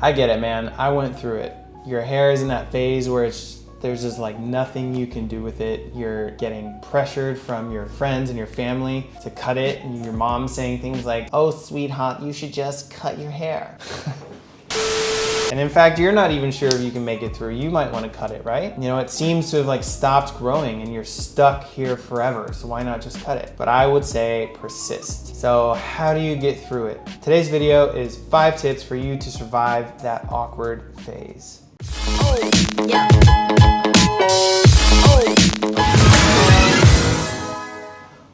I get it, man. I went through it. Your hair is in that phase where there's just like nothing you can do with it. You're getting pressured from your friends and your family to cut it, and your mom saying things like, "Oh, sweetheart, you should just cut your hair." And in fact, you're not even sure if you can make it through. You might want to cut it, right? You know, it seems to have like stopped growing and you're stuck here forever. So why not just cut it? But I would say persist. So how do you get through it? Today's video is 5 tips for you to survive that awkward phase. Oh, yeah.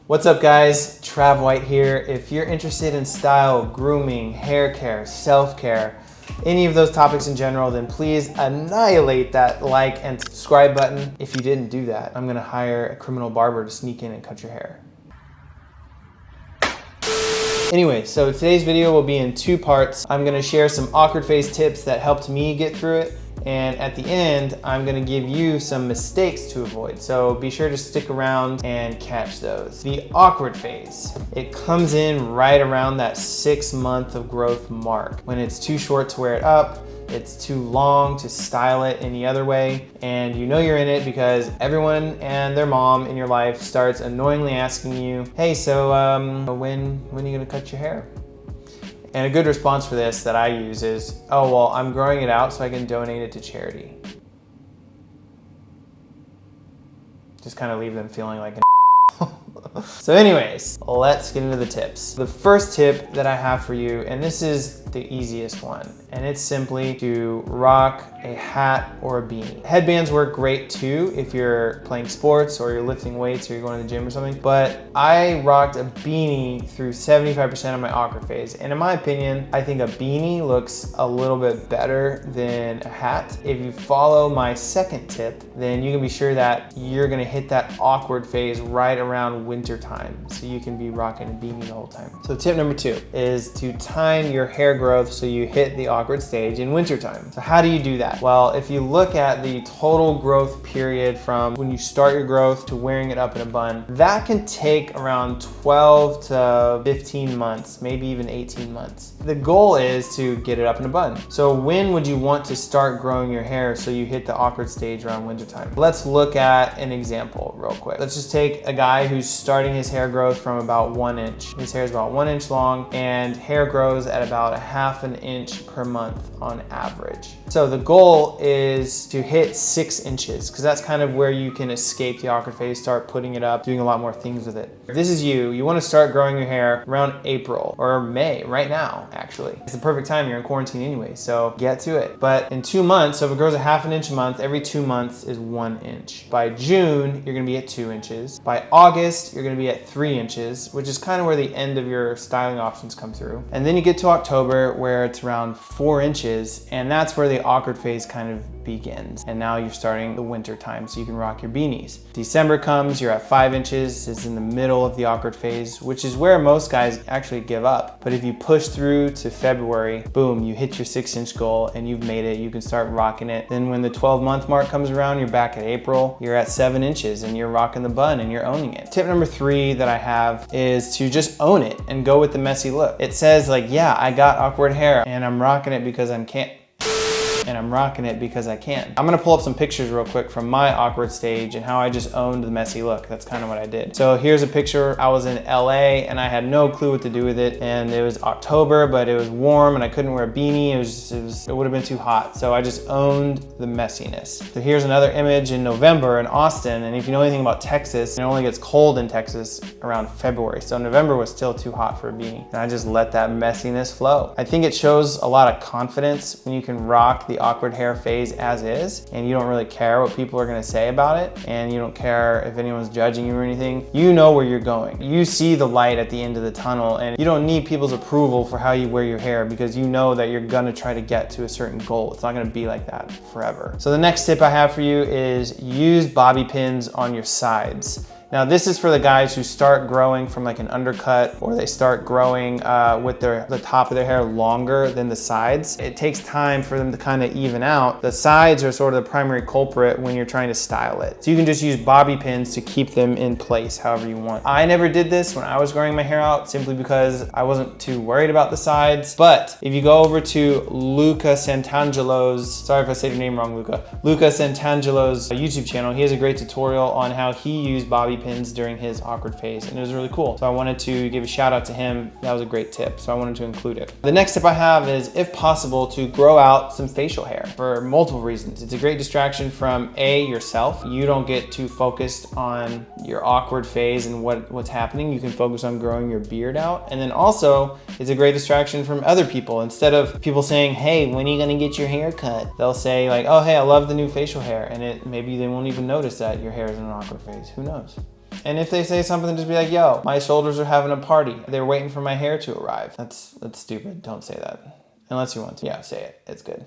What's up, guys? Trav White here. If you're interested in style, grooming, hair care, self-care, any of those topics in general, then please annihilate that like and subscribe button. If you didn't do that, I'm gonna hire a criminal barber to sneak in and cut your hair. Anyway, so today's video will be in 2 parts. I'm gonna share some awkward phase tips that helped me get through it. And at the end, I'm gonna give you some mistakes to avoid. So be sure to stick around and catch those. The awkward phase, it comes in right around that 6 month of growth mark. When it's too short to wear it up, it's too long to style it any other way, and you know you're in it because everyone and their mom in your life starts annoyingly asking you, "Hey, so when are you gonna cut your hair?" And a good response for this that I use is, "Oh, well, I'm growing it out so I can donate it to charity." Just kind of leave them feeling like an So anyways, let's get into the tips. The first tip that I have for you, and this is the easiest one, and it's simply to rock a hat or a beanie. Headbands work great too if you're playing sports or you're lifting weights or you're going to the gym or something, but I rocked a beanie through 75% of my awkward phase. And in my opinion, I think a beanie looks a little bit better than a hat. If you follow my second tip, then you can be sure that you're gonna hit that awkward phase right around winter time, so you can be rocking a beanie the whole time. So tip number 2 is to time your hair growth so you hit the awkward stage in winter time. So how do you do that? Well, if you look at the total growth period from when you start your growth to wearing it up in a bun, that can take around 12 to 15 months, maybe even 18 months. The goal is to get it up in a bun. So when would you want to start growing your hair so you hit the awkward stage around winter time? Let's look at an example real quick. Let's just take a guy who's starting his hair growth from about 1 inch. His hair is about 1 inch long, and hair grows at about a half an inch per month on average. So the goal is to hit 6 inches, because that's kind of where you can escape the awkward phase, start putting it up, doing a lot more things with it. If this is you want to start growing your hair around April or May, right now, actually. It's the perfect time, you're in quarantine anyway, so get to it. But in 2 months, so if it grows a half an inch a month, every 2 months is 1 inch. By June, you're gonna be at 2 inches. By August, you're gonna be at 3 inches, which is kind of where the end of your styling options come through. And then you get to October where it's around 4 inches, and that's where the awkward phase kind of begins. And now you're starting the winter time, so you can rock your beanies. December comes, you're at 5 inches, it's in the middle of the awkward phase, which is where most guys actually give up. But if you push through to February, boom, you hit your 6 inch goal and you've made it, you can start rocking it. Then when the 12-month mark comes around, you're back at April, you're at 7 inches and you're rocking the bun and you're owning it. Tip number 3 that I have is to just own it and go with the messy look. It says like, yeah, I got awkward hair and I'm rocking it because I can. I'm gonna pull up some pictures real quick from my awkward stage and how I just owned the messy look. That's kind of what I did. So here's a picture. I was in LA and I had no clue what to do with it. And it was October, but it was warm and I couldn't wear a beanie. It would have been too hot. So I just owned the messiness. So here's another image in November in Austin. And if you know anything about Texas, it only gets cold in Texas around February. So November was still too hot for a beanie. And I just let that messiness flow. I think it shows a lot of confidence when you can rock the awkward hair phase as is, and you don't really care what people are gonna say about it, and you don't care if anyone's judging you or anything. You know where you're going. You see the light at the end of the tunnel, and you don't need people's approval for how you wear your hair because you know that you're gonna try to get to a certain goal. It's not gonna be like that forever. So the next tip I have for you is use bobby pins on your sides. Now this is for the guys who start growing from like an undercut, or they start growing with the top of their hair longer than the sides. It takes time for them to kind of even out. The sides are sort of the primary culprit when you're trying to style it. So you can just use bobby pins to keep them in place however you want. I never did this when I was growing my hair out simply because I wasn't too worried about the sides. But if you go over to Luca Santangelo's, sorry if I said your name wrong, Luca Santangelo's YouTube channel, he has a great tutorial on how he used bobby pins during his awkward phase, and it was really cool. So I wanted to give a shout out to him. That was a great tip, so I wanted to include it. The next tip I have is, if possible, to grow out some facial hair for multiple reasons. It's a great distraction from yourself. You don't get too focused on your awkward phase and what's happening. You can focus on growing your beard out. And then also, it's a great distraction from other people. Instead of people saying, hey, when are you gonna get your hair cut? They'll say like, oh, hey, I love the new facial hair. And maybe they won't even notice that your hair is in an awkward phase. Who knows? And if they say something, just be like, yo, my shoulders are having a party. They're waiting for my hair to arrive. That's stupid. Don't say that. Unless you want to. Yeah, say it. It's good.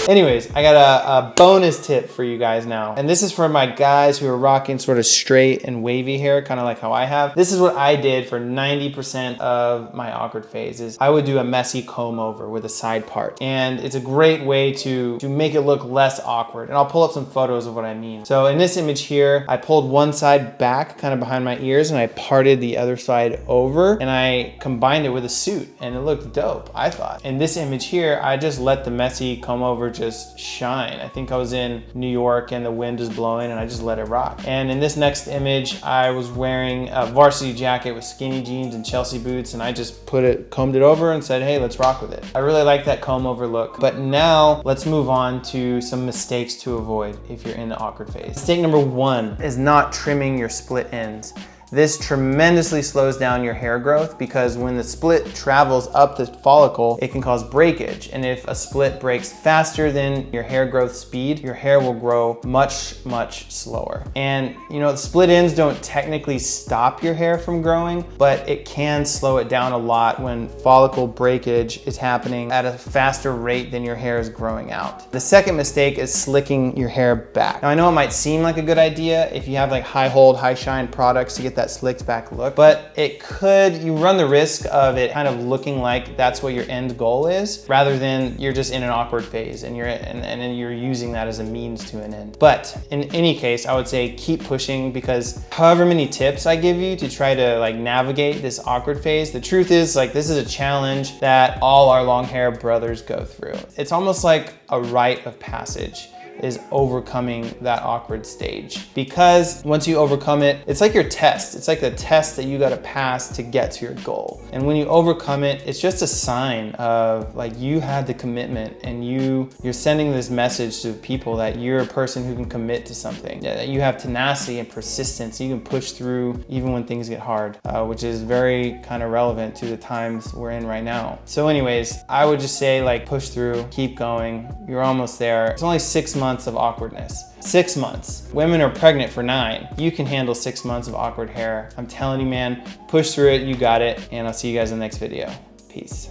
Anyways, I got a bonus tip for you guys now. And this is for my guys who are rocking sort of straight and wavy hair, kind of like how I have. This is what I did for 90% of my awkward phases. I would do a messy comb over with a side part. And it's a great way to make it look less awkward. And I'll pull up some photos of what I mean. So in this image here, I pulled one side back, kind of behind my ears, and I parted the other side over, and I combined it with a suit, and it looked dope, I thought. In this image here, I just let the messy comb over just shine. I think I was in New York and the wind is blowing, and I just let it rock. And in this next image, I was wearing a varsity jacket with skinny jeans and Chelsea boots, and I just combed it over and said, hey, let's rock with it. I really like that comb over look. But now let's move on to some mistakes to avoid if you're in the awkward phase. Mistake number one is not trimming your split ends. This tremendously slows down your hair growth, because when the split travels up the follicle, it can cause breakage. And if a split breaks faster than your hair growth speed, your hair will grow much, much slower. And you know, the split ends don't technically stop your hair from growing, but it can slow it down a lot when follicle breakage is happening at a faster rate than your hair is growing out. The second mistake is slicking your hair back. Now I know it might seem like a good idea if you have like high hold, high shine products to get that slicked back look, but you run the risk of it kind of looking like that's what your end goal is, rather than you're just in an awkward phase and you're using that as a means to an end. But in any case, I would say keep pushing, because however many tips I give you to try to like navigate this awkward phase, the truth is like this is a challenge that all our long hair brothers go through. It's almost like a rite of passage, is overcoming that awkward stage. Because once you overcome it, it's like your test. It's like a test that you gotta pass to get to your goal. And when you overcome it, it's just a sign of like you had the commitment, and you're sending this message to people that you're a person who can commit to something, that you have tenacity and persistence. You can push through even when things get hard, which is very kind of relevant to the times we're in right now. So anyways, I would just say like push through, keep going. You're almost there. It's only 6 months of awkwardness. 6 months. Women are pregnant for 9. You can handle 6 months of awkward hair. I'm telling you, man, push through it, you got it, and I'll see you guys in the next video. Peace.